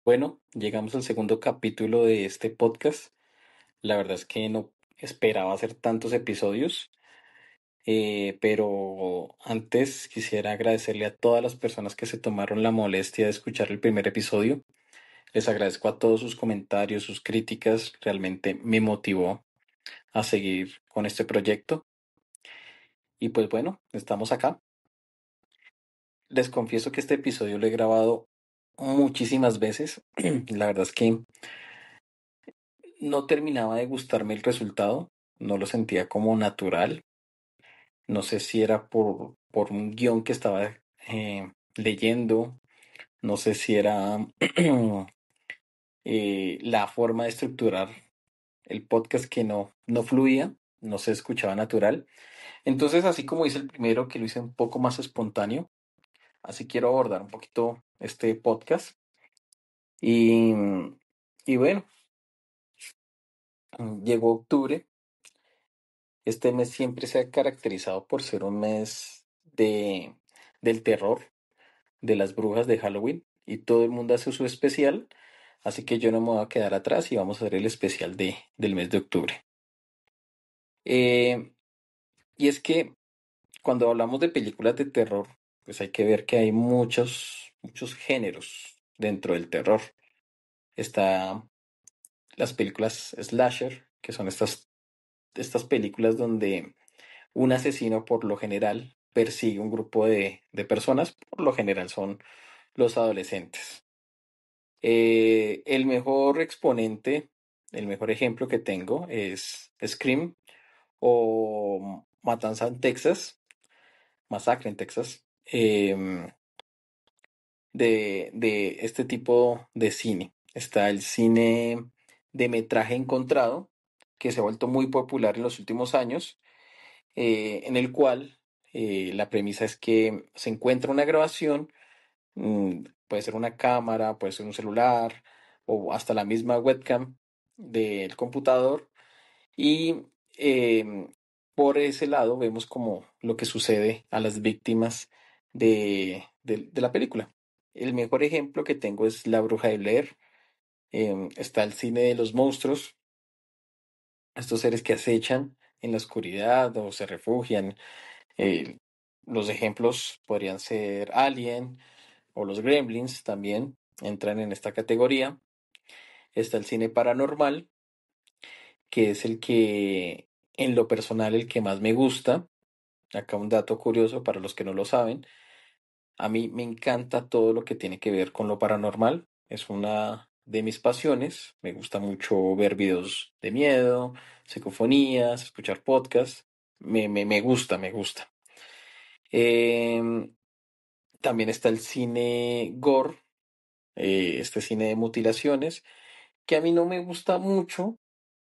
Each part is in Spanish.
Bueno, llegamos al segundo capítulo de este podcast. La verdad es que no esperaba hacer tantos episodios, pero antes quisiera agradecerle a todas las personas que se tomaron la molestia de escuchar el primer episodio. Les agradezco a todos sus comentarios, sus críticas. Realmente me motivó a seguir con este proyecto. Y pues bueno, estamos acá. Les confieso que este episodio lo he grabado muchísimas veces. La verdad es que no terminaba de gustarme el resultado, no lo sentía como natural. No sé si era por un guión que estaba leyendo, no sé si era la forma de estructurar el podcast que no fluía, no se escuchaba natural. Entonces, así como hice el primero, que lo hice un poco más espontáneo, así quiero abordar un poquito este podcast. Y, y bueno, llegó octubre. Este mes siempre se ha caracterizado por ser un mes del terror, de las brujas de Halloween, y todo el mundo hace su especial, así que yo no me voy a quedar atrás y vamos a hacer el especial del mes de octubre. Eh, y es que cuando hablamos de películas de terror, pues hay que ver que hay muchos géneros dentro del terror. Está las películas slasher, que son estas películas donde un asesino por lo general persigue un grupo de personas, por lo general son los adolescentes. El mejor exponente, el mejor ejemplo que tengo es Scream o Matanza en Texas, Masacre en Texas, de este tipo de cine. Está el cine de metraje encontrado, que se ha vuelto muy popular en los últimos años, en el cual la premisa es que se encuentra una grabación, puede ser una cámara, puede ser un celular o hasta la misma webcam del computador y por ese lado vemos como lo que sucede a las víctimas de la película. El mejor ejemplo que tengo es La Bruja de Blair. Está el cine de los monstruos, estos seres que acechan en la oscuridad o se refugian. Eh, los ejemplos podrían ser Alien o los Gremlins también entran en esta categoría. Está el cine paranormal, que es el que, en lo personal, el que más me gusta. Acá un dato curioso para los que no lo saben. A mí me encanta todo lo que tiene que ver con lo paranormal. Es una de mis pasiones. Me gusta mucho ver videos de miedo, psicofonías, escuchar podcasts. Me gusta, me gusta. Em, También está el cine gore, este cine de mutilaciones, que a mí no me gusta mucho,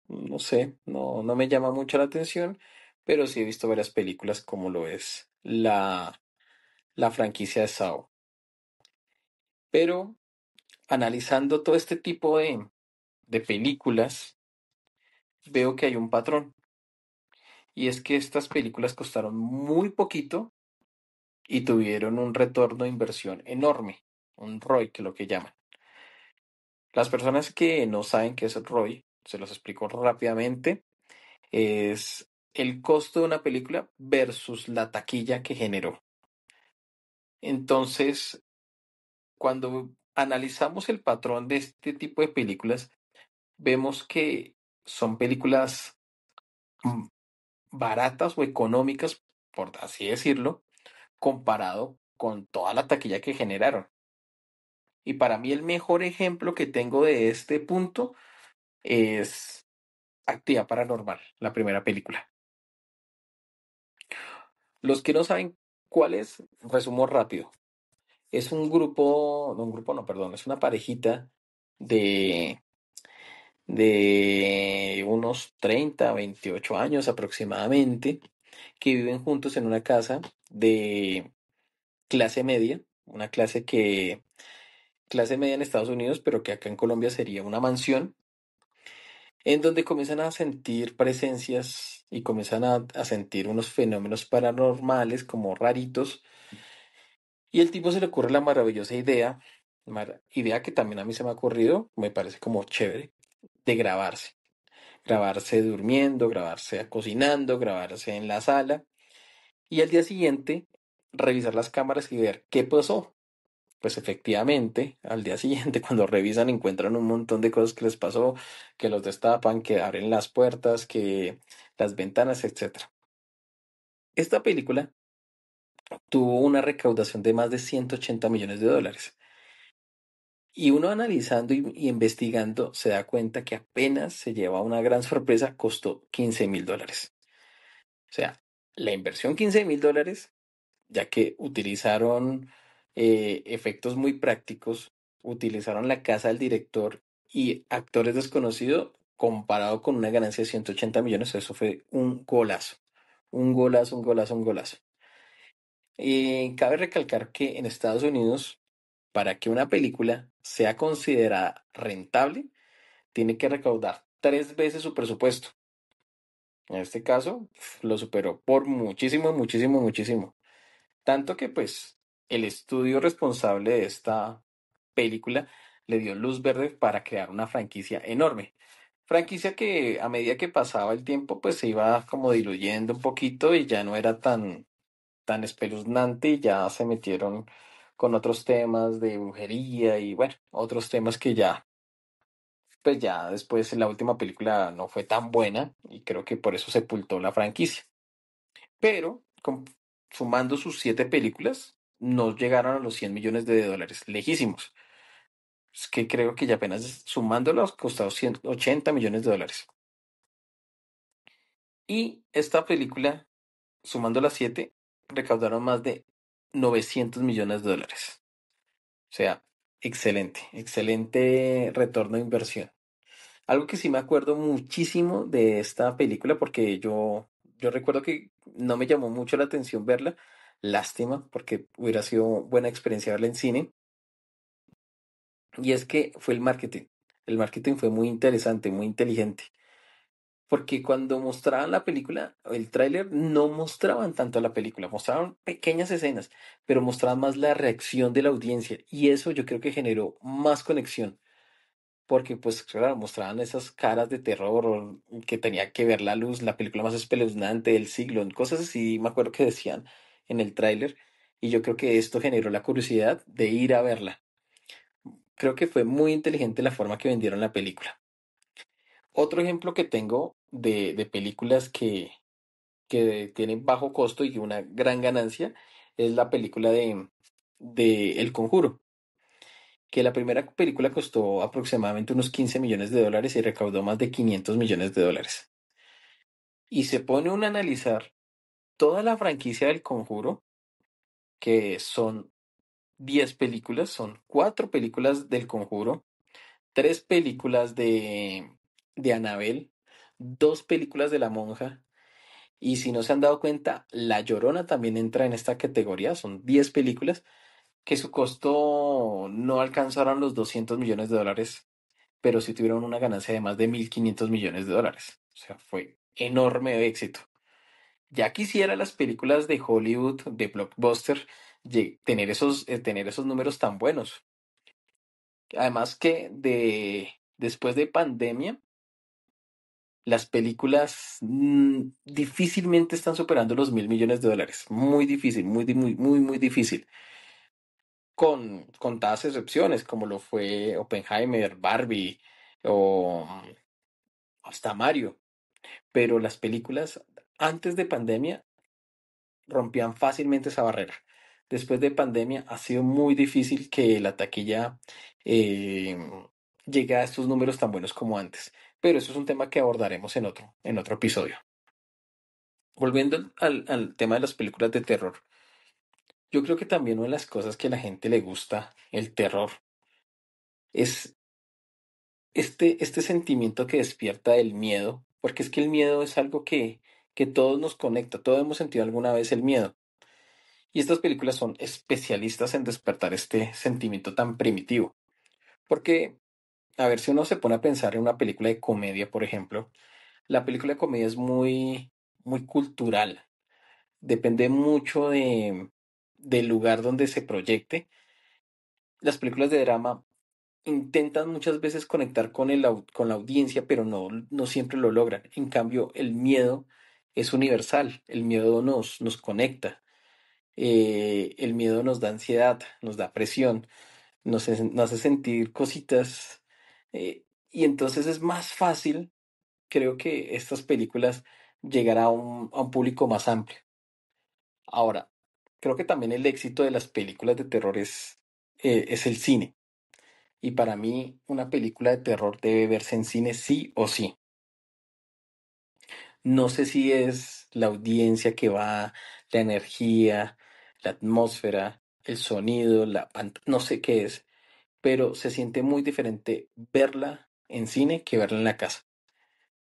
no sé, no me llama mucho la atención, pero sí he visto varias películas como lo es la franquicia de Saw. Pero analizando todo este tipo de películas, veo que hay un patrón, y es que estas películas costaron muy poquito y tuvieron un retorno de inversión enorme, un ROI, que es lo que llaman. Las personas que no saben qué es el ROI, se los explico rápidamente, es el costo de una película versus la taquilla que generó. Entonces, cuando analizamos el patrón de este tipo de películas, vemos que son películas mm, baratas o económicas, por así decirlo, comparado con toda la taquilla que generaron. Y para mí el mejor ejemplo que tengo de este punto es Actividad Paranormal, la primera película. Los que no saben cuál es, resumo rápido. Es un grupo, no un grupo, no, perdón, es una parejita de, de unos 30 28 años aproximadamente, que viven juntos en una casa de clase media, una clase media en Estados Unidos, pero que acá en Colombia sería una mansión, en donde comienzan a sentir presencias y comienzan a sentir unos fenómenos paranormales como raritos. Y el tipo se le ocurre la maravillosa idea Idea que también a mí se me ha ocurrido, me parece como chévere, de grabarse. Grabarse durmiendo, grabarse cocinando, grabarse en la sala y al día siguiente revisar las cámaras y ver qué pasó. Pues efectivamente, al día siguiente, cuando revisan, encuentran un montón de cosas que les pasó, que los destapan, que abren las puertas, que las ventanas, etcétera. Esta película tuvo una recaudación de más de 180 millones de dólares. Y uno analizando y investigando se da cuenta que apenas se lleva una gran sorpresa, costó 15.000 dólares. O sea, la inversión 15.000 dólares, ya que utilizaron efectos muy prácticos, utilizaron la casa del director y actores desconocidos, comparado con una ganancia de 180 millones, eso fue un golazo. Un golazo, un golazo, un golazo. Cabe recalcar que en Estados Unidos, para que una película sea considerada rentable, tiene que recaudar 3 veces su presupuesto. En este caso, lo superó por muchísimo, muchísimo, muchísimo. Tanto que pues el estudio responsable de esta película le dio luz verde para crear una franquicia enorme. Franquicia que a medida que pasaba el tiempo pues se iba como diluyendo un poquito y ya no era tan espeluznante y ya se metieron con otros temas de brujería y bueno, otros temas que ya, pues ya después en la última película no fue tan buena y creo que por eso sepultó la franquicia. Pero sumando sus 7 películas, no llegaron a los 100 millones de dólares, lejísimos. Es que creo que ya apenas sumándolos costó 180 millones de dólares. Y esta película, sumando las 7, recaudaron más de 900 millones de dólares. O sea, excelente, excelente retorno de inversión. Algo que sí me acuerdo muchísimo de esta película, porque yo recuerdo que no me llamó mucho la atención verla. Lástima, porque hubiera sido buena experiencia verla en cine. Y es que fue el marketing. El marketing fue muy interesante, muy inteligente. Porque cuando mostraban la película, el tráiler no mostraban tanto la película, mostraban pequeñas escenas, pero mostraban más la reacción de la audiencia. Y eso yo creo que generó más conexión. Porque pues claro, mostraban esas caras de terror o que tenía que ver la luz, la película más espeluznante del siglo, cosas así, me acuerdo que decían en el tráiler, y yo creo que esto generó la curiosidad de ir a verla. Creo que fue muy inteligente la forma que vendieron la película. Otro ejemplo que tengo de películas que tienen bajo costo y una gran ganancia es la película de El Conjuro, que la primera película costó aproximadamente unos 15 millones de dólares y recaudó más de 500 millones de dólares. Y se pone uno a analizar toda la franquicia del Conjuro, que son 10 películas, son 4 películas del Conjuro, 3 películas de Annabelle, 2 películas de La Monja, y si no se han dado cuenta, La Llorona también entra en esta categoría, son 10 películas, que su costo no alcanzaron los 200 millones de dólares, pero sí tuvieron una ganancia de más de 1.500 millones de dólares. O sea, fue enorme éxito. Ya quisiera las películas de Hollywood, de blockbuster, tener esos números tan buenos. Además que después de pandemia, las películas difícilmente están superando los 1.000 millones de dólares. Muy difícil, muy, muy, muy difícil. Con contadas excepciones, como lo fue Oppenheimer, Barbie o hasta Mario. Pero las películas antes de pandemia rompían fácilmente esa barrera. Después de pandemia ha sido muy difícil que la taquilla eh, llegue a estos números tan buenos como antes. Pero eso es un tema que abordaremos en otro episodio. Volviendo al tema de las películas de terror, yo creo que también una de las cosas que a la gente le gusta, el terror, es este sentimiento que despierta el miedo, porque es que el miedo es algo que todos nos conecta, todos hemos sentido alguna vez el miedo. Y estas películas son especialistas en despertar este sentimiento tan primitivo. Porque, a ver, si uno se pone a pensar en una película de comedia, por ejemplo, la película de comedia es muy, muy cultural. Depende mucho del lugar donde se proyecte las películas de drama intentan muchas veces conectar con con la audiencia, pero no siempre lo logran. En cambio, el miedo es universal, el miedo nos conecta, el miedo nos da ansiedad, nos da presión, nos hace sentir cositas, y entonces es más fácil, creo que estas películas llegar a a un público más amplio. Ahora, creo que también el éxito de las películas de terror es el cine. Y para mí, una película de terror debe verse en cine sí o sí. No sé si es la audiencia que va, la energía, la atmósfera, el sonido, no sé qué es, pero se siente muy diferente verla en cine que verla en la casa.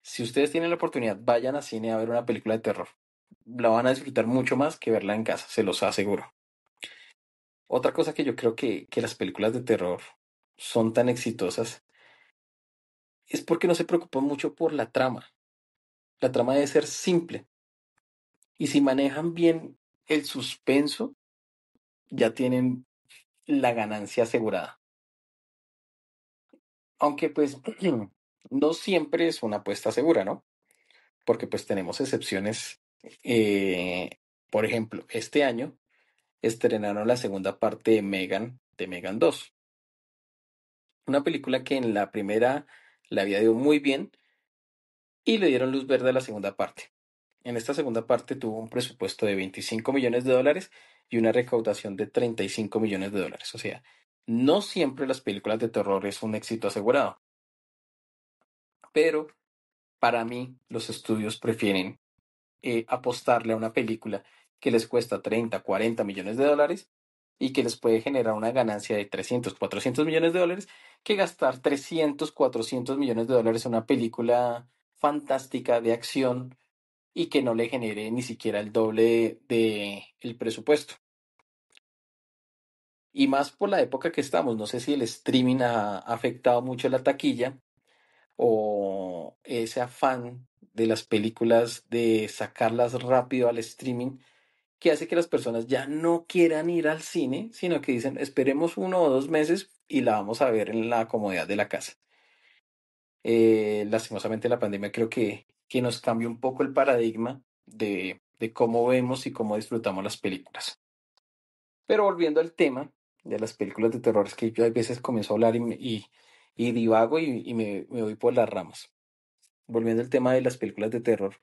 Si ustedes tienen la oportunidad, vayan a cine a ver una película de terror. La van a disfrutar mucho más que verla en casa, se los aseguro. Otra cosa que yo creo que las películas de terror son tan exitosas es porque no se preocupan mucho por la trama. La trama debe ser simple. Y si manejan bien el suspenso, ya tienen la ganancia asegurada. Aunque pues no siempre es una apuesta segura, ¿no? Porque pues tenemos excepciones. Eh, por ejemplo, este año estrenaron la segunda parte de Megan 2. Una película que en la primera le había ido muy bien y le dieron luz verde a la segunda parte. En esta segunda parte tuvo un presupuesto de 25 millones de dólares y una recaudación de 35 millones de dólares. O sea, no siempre las películas de terror es un éxito asegurado, pero para mí los estudios prefieren apostarle a una película que les cuesta 30, 40 millones de dólares y que les puede generar una ganancia de 300, 400 millones de dólares que gastar 300, 400 millones de dólares en una película fantástica de acción y que no le genere ni siquiera el doble de el presupuesto. Y más por la época que estamos, no sé si el streaming ha afectado mucho la taquilla o ese afán de las películas de sacarlas rápido al streaming que hace que las personas ya no quieran ir al cine, sino que dicen, esperemos 1 o 2 meses y la vamos a ver en la comodidad de la casa. Lastimosamente la pandemia creo que nos cambió un poco el paradigma de cómo vemos y cómo disfrutamos las películas. Pero volviendo al tema de las películas de terror, es que yo a veces comienzo a hablar y divago y me voy por las ramas. Volviendo al tema de las películas de terror,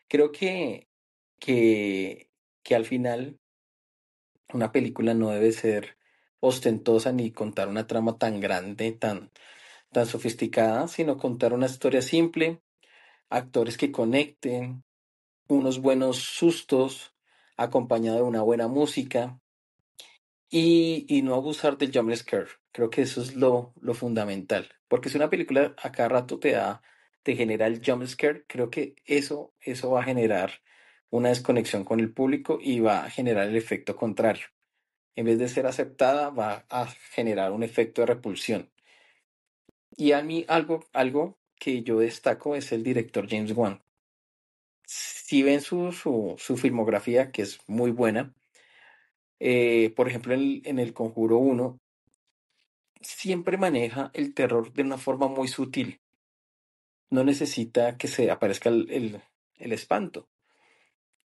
creo que, que al final una película no debe ser ostentosa ni contar una trama tan grande, tan sofisticada, sino contar una historia simple, actores que conecten, unos buenos sustos, acompañado de una buena música y no abusar del jump scare. Creo que eso es lo fundamental. Porque si una película a cada rato te genera el jump scare, creo que eso va a generar una desconexión con el público y va a generar el efecto contrario. En vez de ser aceptada, va a generar un efecto de repulsión. Y a mí algo que yo destaco es el director James Wan. Si ven su filmografía, que es muy buena, por ejemplo, en el Conjuro uno siempre maneja el terror de una forma muy sutil. No necesita que se aparezca el espanto.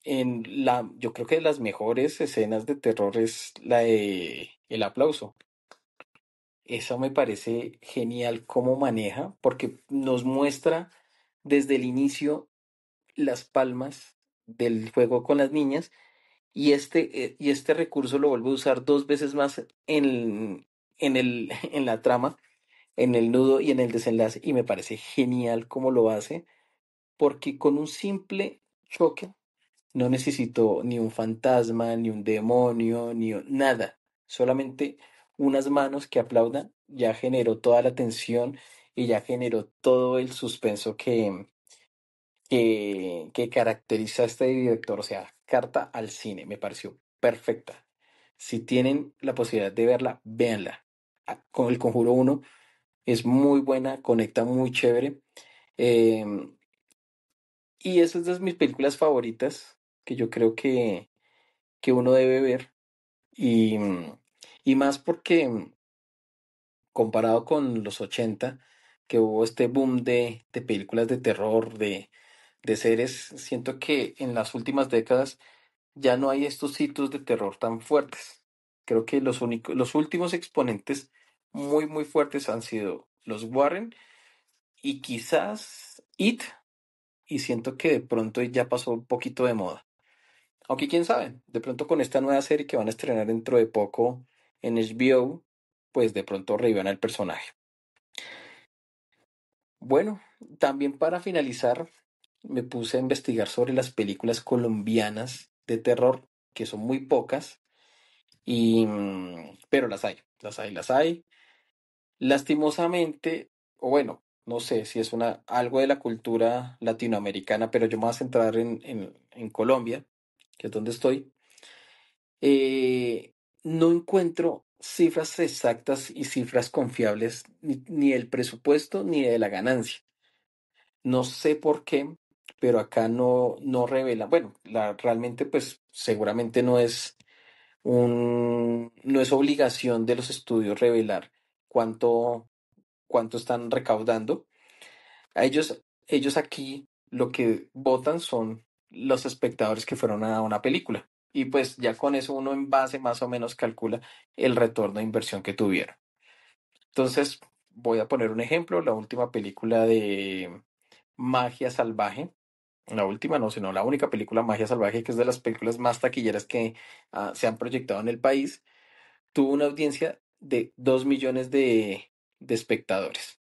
Yo creo que de las mejores escenas de terror es la de el aplauso. Eso me parece genial cómo maneja, porque nos muestra desde el inicio las palmas del juego con las niñas y este recurso lo vuelve a usar 2 veces más en la trama, en el nudo y en el desenlace, y me parece genial cómo lo hace, porque con un simple choque no necesito ni un fantasma, ni un demonio, nada. Solamente unas manos que aplaudan ya generó toda la tensión y ya generó todo el suspenso que caracteriza a este director. O sea, carta al cine. Me pareció perfecta. Si tienen la posibilidad de verla, véanla. Con El Conjuro uno es muy buena, conecta muy chévere. em, y esa es de mis películas favoritas que yo creo que uno debe ver y más porque comparado con los 80, que hubo este boom de películas de terror, de series, siento que en las últimas décadas ya no hay estos hitos de terror tan fuertes. Creo que los últimos exponentes muy fuertes han sido los Warren y quizás It, y siento que de pronto ya pasó un poquito de moda. Aunque quién sabe, de pronto con esta nueva serie que van a estrenar dentro de poco en HBO, pues de pronto revivan al personaje. Bueno, también para finalizar, me puse a investigar sobre las películas colombianas de terror, que son muy pocas, pero las hay. Lastimosamente, o bueno, no sé si es algo de la cultura latinoamericana, pero yo me voy a centrar en Colombia, que es donde estoy. No encuentro cifras exactas y cifras confiables ni del presupuesto ni de la ganancia. No sé por qué, pero acá no revela. Bueno, realmente pues seguramente no es obligación de los estudios revelar cuánto, cuánto están recaudando. Ellos aquí lo que votan son los espectadores que fueron a una película. Y pues ya con eso uno en base más o menos calcula el retorno de inversión que tuvieron. Entonces, voy a poner un ejemplo, la última película de Magia Salvaje, la última no, sino la única película Magia Salvaje, que es de las películas más taquilleras que se han proyectado en el país, tuvo una audiencia de 2 millones de espectadores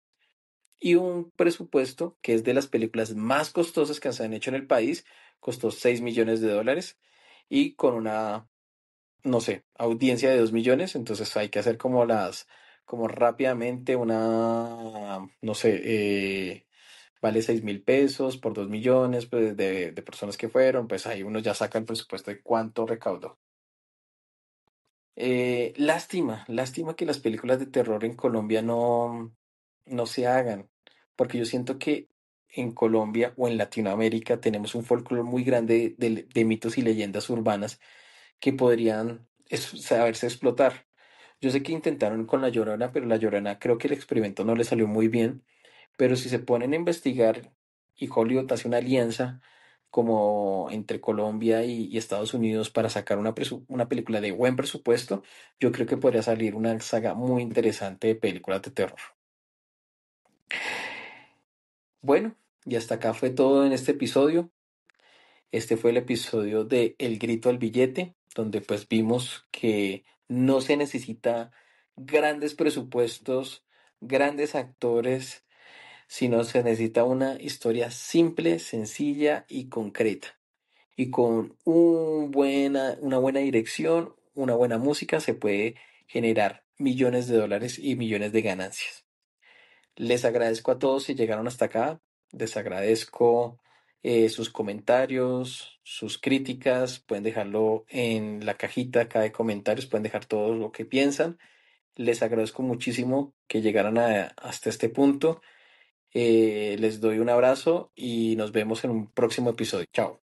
y un presupuesto que es de las películas más costosas que se han hecho en el país, costó 6 millones de dólares y con una, no sé, audiencia de 2 millones, entonces hay que hacer como rápidamente no sé, vale 6.000 pesos por 2 millones pues, de personas que fueron, pues ahí uno ya saca el presupuesto de cuánto recaudó. Lástima que las películas de terror en Colombia no se hagan, porque yo siento que en Colombia o en Latinoamérica tenemos un folclore muy grande de mitos y leyendas urbanas que podrían saberse explotar. Yo sé que intentaron con La Llorona, pero La Llorona creo que el experimento no le salió muy bien. Pero si se ponen a investigar y Hollywood hace una alianza como entre Colombia y Estados Unidos para sacar una película de buen presupuesto, yo creo que podría salir una saga muy interesante de películas de terror. Bueno, y hasta acá fue todo en este episodio. Este fue el episodio de El Grito al Billete, donde pues vimos que no se necesita grandes presupuestos, grandes actores, sino se necesita una historia simple, sencilla y concreta. Y con una buena dirección, una buena música, se puede generar millones de dólares y millones de ganancias. Les agradezco a todos si llegaron hasta acá. Les agradezco sus comentarios, sus críticas. Pueden dejarlo en la cajita acá de comentarios. Pueden dejar todo lo que piensan. Les agradezco muchísimo que llegaran hasta este punto. Les doy un abrazo y nos vemos en un próximo episodio. Chao.